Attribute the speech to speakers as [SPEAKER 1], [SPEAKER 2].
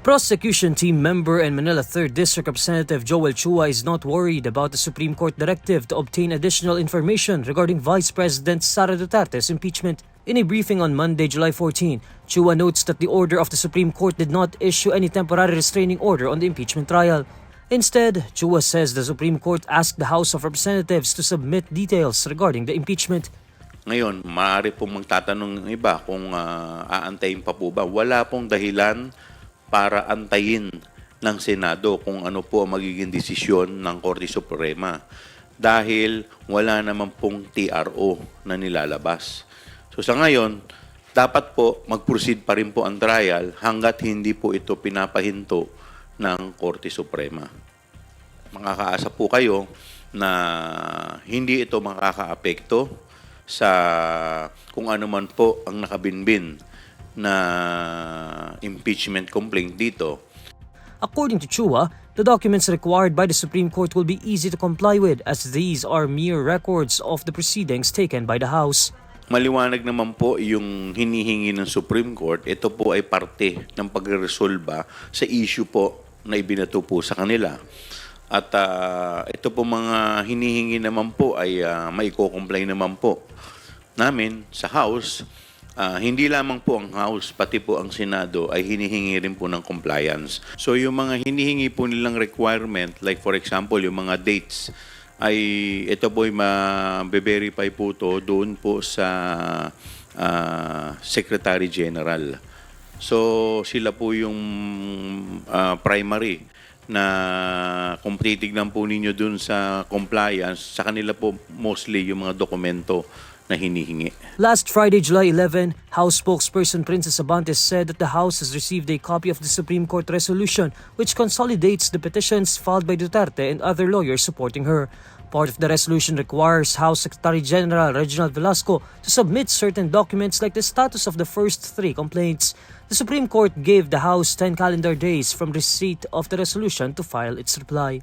[SPEAKER 1] Prosecution team member and Manila 3rd District Representative Joel Chua is not worried about the Supreme Court directive to obtain additional information regarding Vice President Sara Duterte's impeachment. In a briefing on Monday, July 14, Chua notes that the order of the Supreme Court did not issue any temporary restraining order on the impeachment trial. Instead, Chua says the Supreme Court asked the House of Representatives to submit details regarding the impeachment.
[SPEAKER 2] Ngayon, maaari pong magtatanong ng iba kung aantayin pa po ba. Wala pong dahilan para antayin ng Senado kung ano po ang magiging desisyon ng Korte Suprema dahil wala naman pong TRO na nilalabas. So sa ngayon, dapat po mag-proceed pa rin po ang trial hanggat hindi po ito pinapahinto ng Korte Suprema. Makakaasa po kayo na hindi ito makakaapekto sa kung ano man po ang nakabinbin na impeachment complaint dito.
[SPEAKER 1] According to Chua, the documents required by the Supreme Court will be easy to comply with as these are mere records of the proceedings taken by the House.
[SPEAKER 2] Maliwanag naman po yung hinihingi ng Supreme Court. Ito po ay parte ng pagresolba sa issue po na ibinato po sa kanila. At ito po mga hinihingi naman po ay maiko-comply naman po namin sa House. Hindi lamang po ang House, pati po ang Senado ay hinihingi rin po ng compliance. So yung mga hinihingi po nilang requirement, like for example, yung mga dates, ay ito po ay ma-verify po to doon po sa Secretary General. So sila po yung primary na kung titignan po ninyo doon sa compliance, sa kanila po mostly yung mga dokumento na hinihingi.
[SPEAKER 1] Last Friday, July 11, House spokesperson Princess Abantes said that the House has received a copy of the Supreme Court resolution which consolidates the petitions filed by Duterte and other lawyers supporting her. Part of the resolution requires House Secretary General Reginald Velasco to submit certain documents like the status of the first 3 complaints. The Supreme Court gave the House 10 calendar days from receipt of the resolution to file its reply.